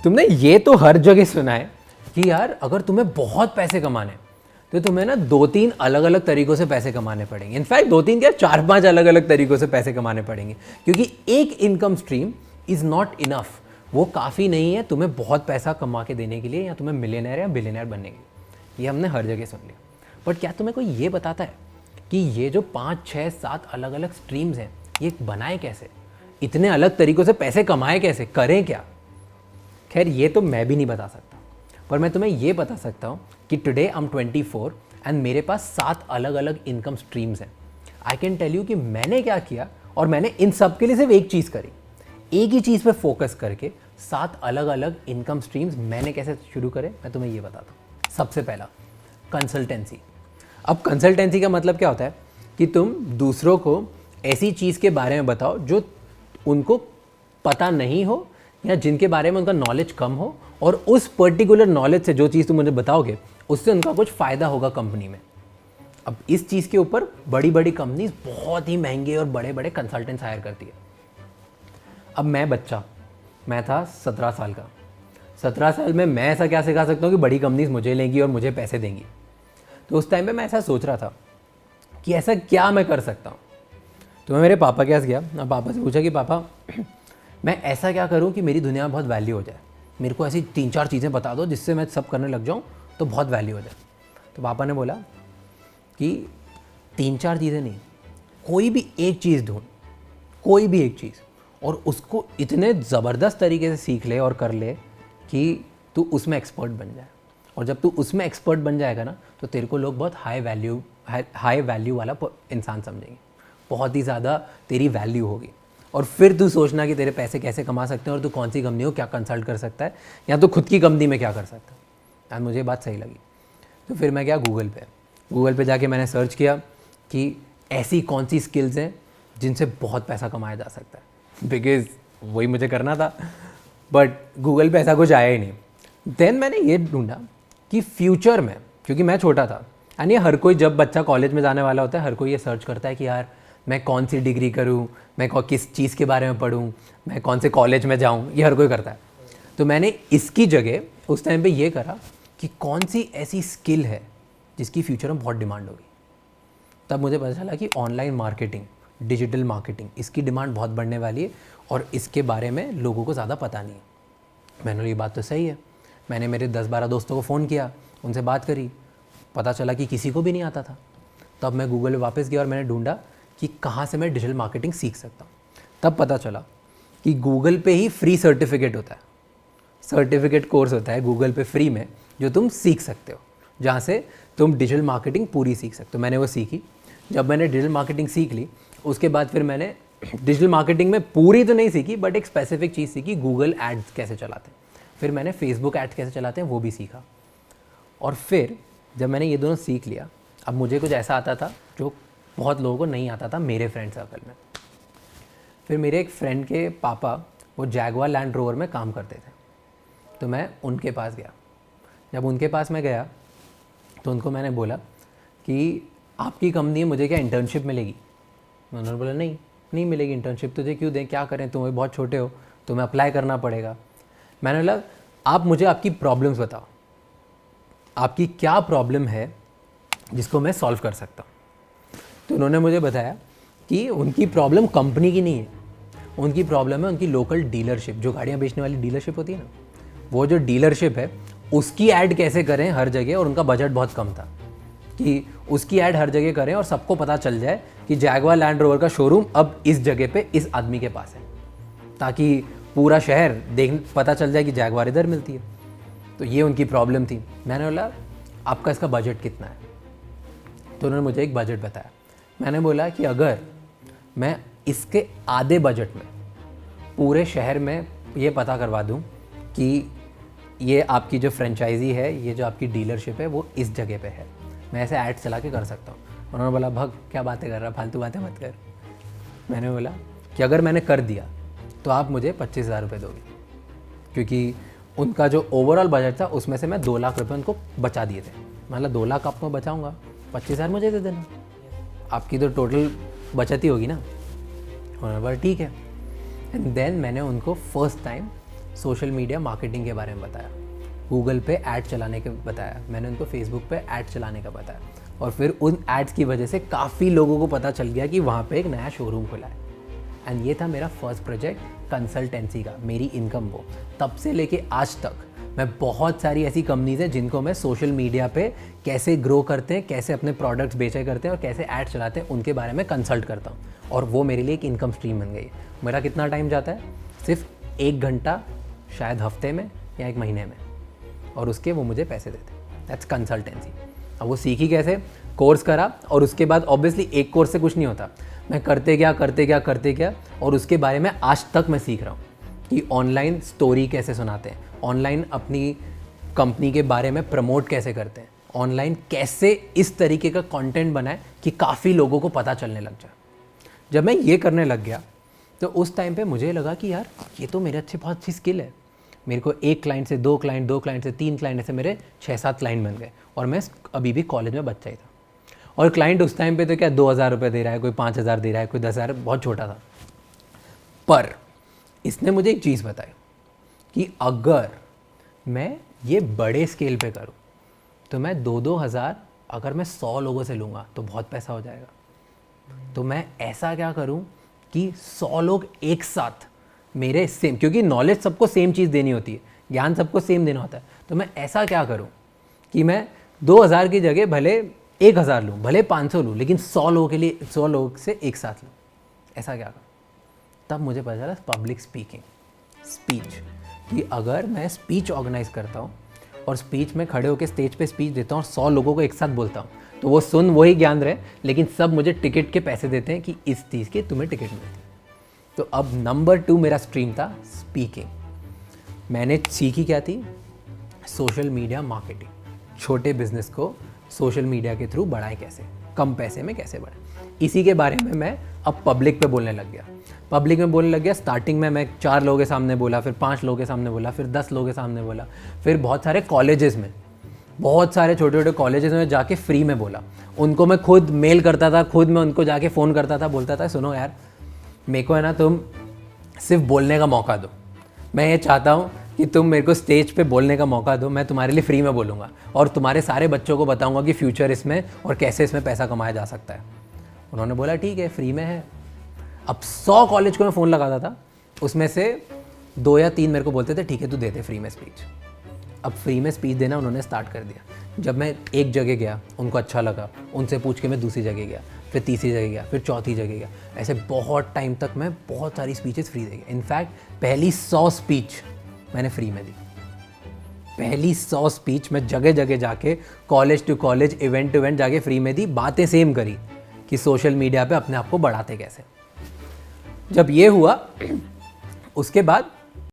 तुमने ये तो हर जगह सुना है कि यार अगर तुम्हें बहुत पैसे कमाने तो तुम्हें ना 2-3 अलग अलग तरीकों से पैसे कमाने पड़ेंगे। इनफैक्ट 2-3 क्या 4-5 अलग अलग तरीकों से पैसे कमाने पड़ेंगे, क्योंकि एक income stream is not enough. वो काफ़ी नहीं है तुम्हें बहुत पैसा कमा के देने के लिए या तुम्हें मिलियनर या बिलियनर बनने के लिए। ये हमने हर जगह सुन लिया। बट क्या तुम्हें कोई ये बताता है कि ये जो 5, 6, 7 अलग अलग स्ट्रीम्स हैं ये बनाए कैसे, इतने अलग तरीक़ों से पैसे कमाए कैसे, करें क्या? खैर ये तो मैं भी नहीं बता सकता, पर मैं तुम्हें ये बता सकता हूँ कि टुडे आई एम 24 एंड मेरे पास 7 अलग अलग इनकम स्ट्रीम्स हैं। आई कैन टेल यू कि मैंने क्या किया और मैंने इन सब के लिए सिर्फ एक चीज़ करी, एक ही चीज़ पे फोकस करके 7 अलग अलग इनकम स्ट्रीम्स मैंने कैसे शुरू करे, मैं तुम्हें ये बताता हूँ। सबसे पहला कंसल्टेंसी। अब कंसल्टेंसी का मतलब क्या होता है कि तुम दूसरों को ऐसी चीज़ के बारे में बताओ जो उनको पता नहीं हो या जिनके बारे में उनका नॉलेज कम हो, और उस पर्टिकुलर नॉलेज से जो चीज़ तुम मुझे बताओगे उससे उनका कुछ फ़ायदा होगा कंपनी में। अब इस चीज़ के ऊपर बड़ी बड़ी कंपनीज बहुत ही महंगे और बड़े बड़े कंसल्टेंट्स हायर करती है। अब मैं था 17 साल का। 17 साल में मैं ऐसा क्या सिखा सकता हूँ कि बड़ी कंपनीज मुझे लेंगी और मुझे पैसे देंगी? तो उस टाइम पे मैं ऐसा सोच रहा था कि ऐसा क्या मैं कर सकता हूँ। तो मैं मेरे पापा के पास गया और पापा से पूछा कि पापा मैं ऐसा क्या करूँ कि मेरी दुनिया में बहुत वैल्यू हो जाए, मेरे को ऐसी 3-4 चीज़ें बता दो जिससे मैं सब करने लग जाऊँ तो बहुत वैल्यू हो जाए। तो पापा ने बोला कि 3-4 चीज़ें नहीं, कोई भी एक चीज़ ढूंढ, कोई भी एक चीज़, और उसको इतने ज़बरदस्त तरीके से सीख ले और कर ले कि तू उसमें एक्सपर्ट बन जाए। और जब तू उसमें एक्सपर्ट बन जाएगा ना तो तेरे को लोग बहुत हाई वैल्यू वाला इंसान समझेंगे, बहुत ही ज़्यादा तेरी वैल्यू होगी। और फिर तू सोचना कि तेरे पैसे कैसे कमा सकते हैं और तू कौन सी कंपनी को क्या कंसल्ट कर सकता है या तो खुद की कंपनी में क्या कर सकता है। और मुझे बात सही लगी। तो फिर मैं गया गूगल पे जाके मैंने सर्च किया कि ऐसी कौन सी स्किल्स हैं जिनसे बहुत पैसा कमाया जा सकता है, बिकॉज वही मुझे करना था। बट गूगल पे ऐसा कुछ आया ही नहीं। देन मैंने ये ढूंढा कि फ्यूचर में, क्योंकि मैं छोटा था एंड ये हर कोई, जब बच्चा कॉलेज में जाने वाला होता है हर कोई ये सर्च करता है कि यार मैं कौन सी डिग्री करूँ, मैं किस चीज़ के बारे में पढ़ूँ, मैं कौन से कॉलेज में जाऊँ, ये हर कोई करता है। तो मैंने इसकी जगह उस टाइम पे ये करा कि कौन सी ऐसी स्किल है जिसकी फ्यूचर में बहुत डिमांड होगी। तब मुझे पता चला कि ऑनलाइन मार्केटिंग, डिजिटल मार्केटिंग, इसकी डिमांड बहुत बढ़ने वाली है और इसके बारे में लोगों को ज़्यादा पता नहीं है। मैंने बोला ये बात तो सही है। मैंने मेरे 10-12 दोस्तों को फ़ोन किया, उनसे बात करी, पता चला कि किसी को भी नहीं आता था। तब मैं गूगल पे वापस गया और मैंने ढूंढा कि कहाँ से मैं डिजिटल मार्केटिंग सीख सकता हूँ। तब पता चला कि गूगल पे ही फ्री सर्टिफिकेट होता है, सर्टिफिकेट कोर्स होता है गूगल पे फ्री में जो तुम सीख सकते हो, जहाँ से तुम डिजिटल मार्केटिंग पूरी सीख सकते हो। मैंने वो सीखी। जब मैंने डिजिटल मार्केटिंग सीख ली उसके बाद फिर मैंने डिजिटल मार्केटिंग में पूरी तो नहीं सीखी बट एक स्पेसिफिक चीज़ सीखी, गूगल एड्स कैसे चलाते हैं। फिर मैंने फेसबुक एड्स कैसे चलाते हैं वो भी सीखा। और फिर जब मैंने ये दोनों सीख लिया, अब मुझे कुछ ऐसा आता था जो बहुत लोगों को नहीं आता था मेरे फ्रेंड सर्कल में। फिर मेरे एक फ्रेंड के पापा वो जैगवार लैंड रोवर में काम करते थे, तो मैं उनके पास गया। जब उनके पास मैं गया तो उनको मैंने बोला कि आपकी कंपनी में मुझे क्या इंटर्नशिप मिलेगी? उन्होंने बोला नहीं मिलेगी इंटर्नशिप, तुझे क्यों दें, क्या करें, तुम बहुत छोटे हो, तुम्हें अप्लाई करना पड़ेगा। मैंने बोला आप मुझे आपकी प्रॉब्लम्स बताओ, आपकी क्या प्रॉब्लम है जिसको मैं सॉल्व कर सकता हूँ। तो उन्होंने मुझे बताया कि उनकी प्रॉब्लम कंपनी की नहीं है, उनकी प्रॉब्लम है उनकी लोकल डीलरशिप, जो गाड़ियाँ बेचने वाली डीलरशिप होती है ना, वो जो डीलरशिप है उसकी ऐड कैसे करें हर जगह। और उनका बजट बहुत कम था कि उसकी ऐड हर जगह करें और सबको पता चल जाए कि जैगवार लैंड रोवर का शोरूम अब इस जगह पे इस आदमी के पास है, ताकि पूरा शहर पता चल जाए कि जैगवार इधर मिलती है। तो ये उनकी प्रॉब्लम थी। मैंने बोला आपका इसका बजट कितना है? तो उन्होंने मुझे एक बजट बताया। मैंने बोला कि अगर मैं इसके आधे बजट में पूरे शहर में ये पता करवा दूं कि ये आपकी जो फ्रेंचाइजी है, ये जो आपकी डीलरशिप है वो इस जगह पे है, मैं ऐसे ऐड चला के कर सकता हूँ। उन्होंने बोला भग क्या बातें कर रहा, फालतू बातें मत कर। मैंने बोला कि अगर मैंने कर दिया तो आप मुझे 25,000 रुपये दोगे, क्योंकि उनका जो ओवरऑल बजट था उसमें से मैं 2 लाख रुपये उनको बचा दिए थे। मतलब 2 लाख आपको बचाऊँगा, 25,000 मुझे दे देना, आपकी तो टोटल बचत ही होगी ना। उन्होंने बोला ठीक है। एंड देन मैंने उनको first time social media marketing के बारे में बताया, गूगल पे ऐड चलाने के बताया, मैंने उनको फेसबुक पे ऐड चलाने का बताया, और फिर उन एड्स की वजह से काफ़ी लोगों को पता चल गया कि वहाँ पे एक नया शोरूम खुला है। एंड ये था मेरा फर्स्ट प्रोजेक्ट कंसल्टेंसी का, मेरी इनकम वो। तब से लेके आज तक मैं बहुत सारी ऐसी कंपनीज हैं जिनको मैं सोशल मीडिया पे कैसे ग्रो करते हैं, कैसे अपने प्रोडक्ट्स बेचा करते हैं और कैसे ऐड चलाते हैं, उनके बारे में कंसल्ट करता हूँ, और वो मेरे लिए एक इनकम स्ट्रीम बन गई। मेरा कितना टाइम जाता है? सिर्फ 1 घंटा, शायद हफ्ते में या 1 महीने में, और उसके वो मुझे पैसे देते। That's consultancy. अब वो सीखी कैसे? कोर्स करा, और उसके बाद ऑब्वियसली एक कोर्स से कुछ नहीं होता, मैं करते गया, और उसके बारे में आज तक मैं सीख रहा हूँ कि ऑनलाइन स्टोरी कैसे सुनाते हैं, ऑनलाइन अपनी कंपनी के बारे में प्रमोट कैसे करते हैं, ऑनलाइन कैसे इस तरीके का कंटेंट बनाए कि काफ़ी लोगों को पता चलने लग जाए। जब मैं ये करने लग गया तो उस टाइम पे मुझे लगा कि यार ये तो मेरे बहुत अच्छी स्किल है। मेरे को 1 क्लाइंट से 2 क्लाइंट, 2 क्लाइंट से 3 क्लाइंट, ऐसे मेरे 6-7 क्लाइंट बन गए, और मैं अभी भी कॉलेज में बच्चा ही था। और क्लाइंट उस टाइम पे तो क्या 2,000 रुपये दे रहा है, कोई 5,000 दे रहा है, कोई 10,000, बहुत छोटा था। पर इसने मुझे एक चीज़ बताई कि अगर मैं ये बड़े स्केल पे करूँ तो मैं 2-2 हज़ार अगर मैं 100 लोगों से लूँगा तो बहुत पैसा हो जाएगा। तो मैं ऐसा क्या करूँ कि 100 लोग एक साथ मेरे सेम, क्योंकि नॉलेज सबको सेम चीज़ देनी होती है, ज्ञान सबको सेम देना होता है, तो मैं ऐसा क्या करूँ कि मैं 2,000 की जगह भले 1,000 लूँ, भले 500 लूँ, लेकिन 100 लोगों के लिए 100 लोग से एक साथ लूँ। ऐसा क्या करूँ? तब मुझे पता चला पब्लिक स्पीकिंग, स्पीच, कि अगर मैं स्पीच ऑर्गेनाइज करता हूँ और स्पीच में खड़े होकर स्टेज पे स्पीच देता हूँ और 100 लोगों को एक साथ बोलता हूँ, तो वो सुन वही ज्ञान रहे, लेकिन सब मुझे टिकट के पैसे देते हैं कि इस चीज़ के तुम्हें टिकट मिलती है। तो अब नंबर 2 मेरा स्ट्रीम था स्पीकिंग। मैंने सीखी क्या थी? Social media marketing. छोटे बिजनेस को सोशल मीडिया के थ्रू बढ़ाएं कैसे, कम पैसे में कैसे बढ़ाएं, इसी के बारे में मैं अब पब्लिक पे बोलने लग गया। पब्लिक में बोलने लग गया। स्टार्टिंग में मैं 4 लोगों के सामने बोला, फिर 5 लोगों के सामने बोला, फिर 10 लोगों के सामने बोला, फिर बहुत सारे कॉलेजेस में, बहुत सारे छोटे छोटे कॉलेजेस में जाके फ्री में बोला। उनको मैं खुद मेल करता था, खुद मैं उनको जाके फ़ोन करता था, बोलता था सुनो यार मेरे को है ना तुम सिर्फ बोलने का मौका दो, मैं ये चाहता हूँ कि तुम मेरे को स्टेज पे बोलने का मौका दो, मैं तुम्हारे लिए फ्री में बोलूँगा और तुम्हारे सारे बच्चों को बताऊँगा कि फ्यूचर इसमें और कैसे इसमें पैसा कमाया जा सकता है। उन्होंने बोला ठीक है, फ्री में है। अब 100 कॉलेज को मैं फ़ोन लगाता था, उसमें से 2 या 3 मेरे को बोलते थे ठीक है तू दे दे फ्री में स्पीच। अब फ्री में स्पीच देना उन्होंने स्टार्ट कर दिया। जब मैं एक जगह गया, उनको अच्छा लगा, उनसे पूछ के मैं दूसरी जगह गया, फिर तीसरी जगह गया, फिर चौथी जगह गया। ऐसे बहुत टाइम तक मैं बहुत सारी स्पीचेस फ्री दे गया। इनफैक्ट पहली 100 स्पीच मैंने फ्री में दी। पहली 100 स्पीच मैं जगह जगह जाके, college to college, event to event जाके फ्री में दी। बातें सेम करी कि सोशल मीडिया पे अपने आप को बढ़ाते कैसे। जब ये हुआ उसके बाद